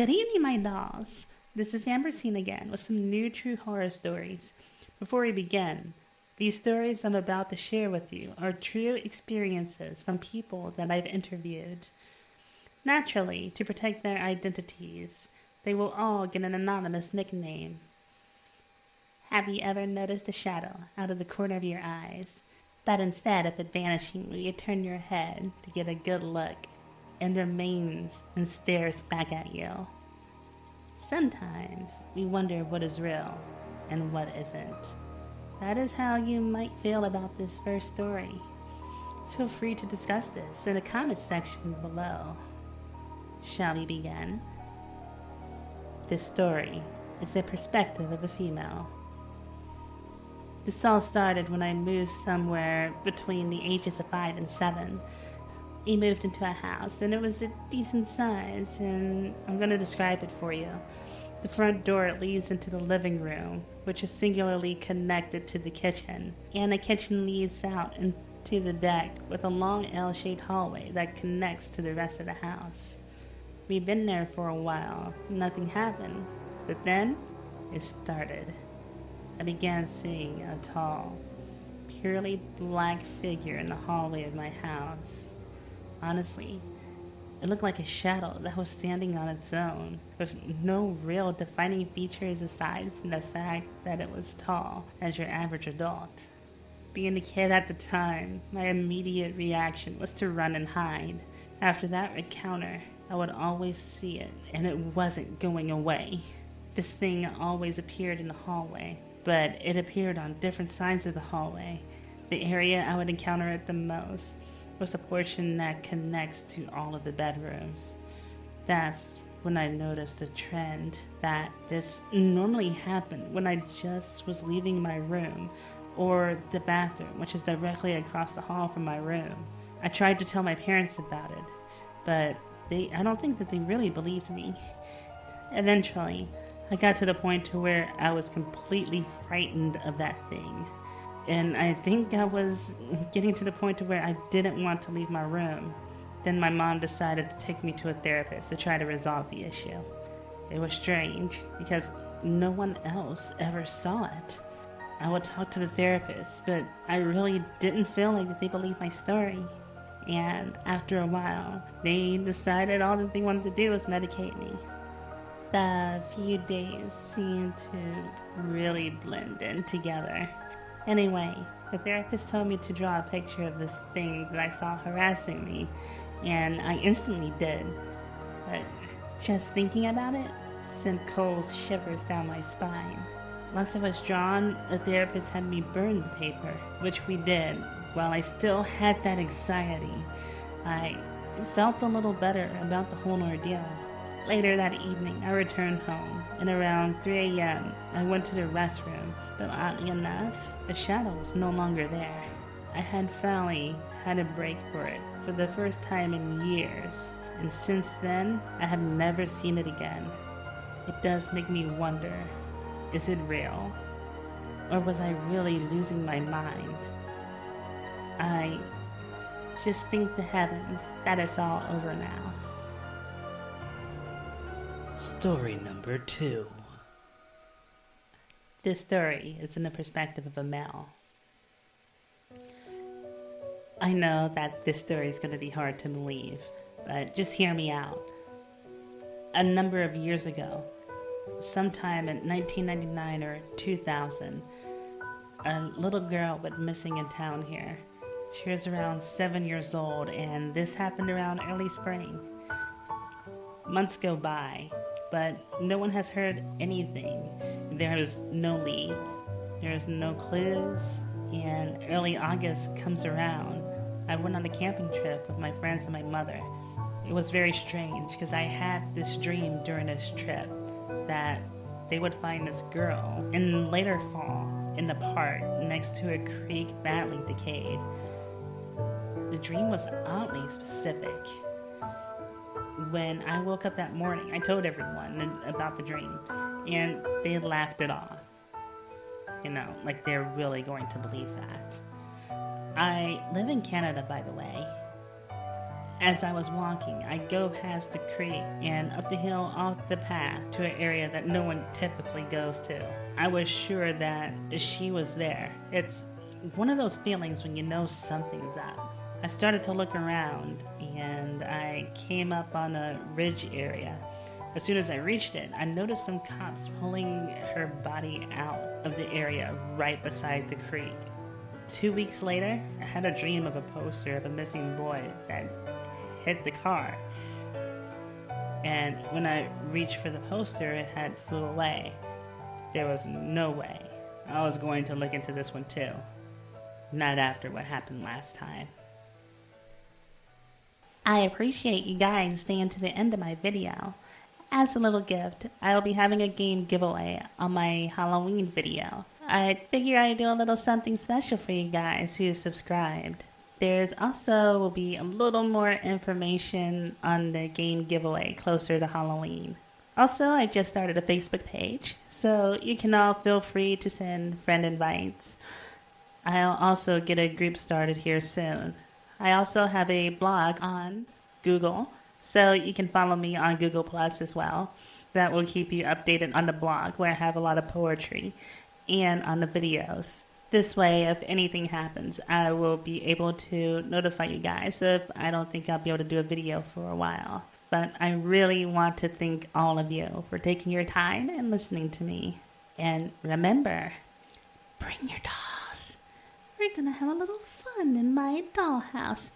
Good evening, my dolls. This is Ambrosine again with some new true horror stories. Before we begin, these stories I'm about to share with you are true experiences from people that I've interviewed. Naturally, to protect their identities, they will all get an anonymous nickname. Have you ever noticed a shadow out of the corner of your eyes, but instead of it vanishing, you turn your head to get a good look and remains and stares back at you? Sometimes we wonder what is real and what isn't. That is how you might feel about this first story. Feel free to discuss this in the comments section below. Shall we begin? This story is the perspective of a female. This all started when I moved somewhere between the ages of 5 and 7. We moved into a house, and it was a decent size, and I'm going to describe it for you. The front door leads into the living room, which is singularly connected to the kitchen, and the kitchen leads out into the deck with a long L-shaped hallway that connects to the rest of the house. We'd been there for a while. Nothing happened, but then it started. I began seeing a tall, purely black figure in the hallway of my house. Honestly, it looked like a shadow that was standing on its own, with no real defining features aside from the fact that it was tall as your average adult. Being a kid at the time, my immediate reaction was to run and hide. After that encounter, I would always see it, and it wasn't going away. This thing always appeared in the hallway, but it appeared on different sides of the hallway. The area I would encounter it the most was the portion that connects to all of the bedrooms. That's when I noticed a trend that this normally happened when I just was leaving my room or the bathroom, which is directly across the hall from my room. I tried to tell my parents about it, but I don't think that they really believed me. Eventually, I got to the point to where I was completely frightened of that thing. And I think I was getting to the point to where I didn't want to leave my room. Then my mom decided to take me to a therapist to try to resolve the issue. It was strange because no one else ever saw it. I would talk to the therapist, but I really didn't feel like they believed my story. And after a while, they decided all that they wanted to do was medicate me. The few days seemed to really blend in together. Anyway, the therapist told me to draw a picture of this thing that I saw harassing me, and I instantly did. But just thinking about it sent cold shivers down my spine. Once it was drawn, the therapist had me burn the paper, which we did. While I still had that anxiety, I felt a little better about the whole ordeal. Later that evening, I returned home, and around 3 a.m., I went to the restroom, but oddly enough, the shadow was no longer there. I had finally had a break for it for the first time in years, and since then, I have never seen it again. It does make me wonder, is it real? Or was I really losing my mind? I just thank the heavens that it's all over now. Story number 2. This story is in the perspective of a male. I know that this story is going to be hard to believe, but just hear me out. A number of years ago, sometime in 1999 or 2000, a little girl went missing in town here. She was around 7 years old, and this happened around early spring. Months go by, but no one has heard anything. There's no leads, there's no clues, and early August comes around. I went on a camping trip with my friends and my mother. It was very strange because I had this dream during this trip that they would find this girl in later fall in the park next to a creek badly decayed. The dream was oddly specific. When I woke up that morning, I told everyone about the dream, and they laughed it off. Like they're really going to believe that. I live in Canada, by the way. As I was walking, I go past the creek and up the hill off the path to an area that no one typically goes to. I was sure that she was there. It's one of those feelings when you know something's up. I started to look around and I came up on a ridge area. As soon as I reached it, I noticed some cops pulling her body out of the area right beside the creek. 2 weeks later, I had a dream of a poster of a missing boy that hit the car. And when I reached for the poster, it had flew away. There was no way I was going to look into this one too. Not after what happened last time. I appreciate you guys staying to the end of my video. As a little gift, I will be having a game giveaway on my Halloween video. I figure I'd do a little something special for you guys who subscribed. There's also will be a little more information on the game giveaway closer to Halloween. Also, I just started a Facebook page, so you can all feel free to send friend invites. I'll also get a group started here soon. I also have a blog on Google, so you can follow me on Google Plus as well. That will keep you updated on the blog where I have a lot of poetry and on the videos. This way, if anything happens, I will be able to notify you guys if I don't think I'll be able to do a video for a while. But I really want to thank all of you for taking your time and listening to me. And remember, bring your dolls. We're gonna have a little fun in my dollhouse.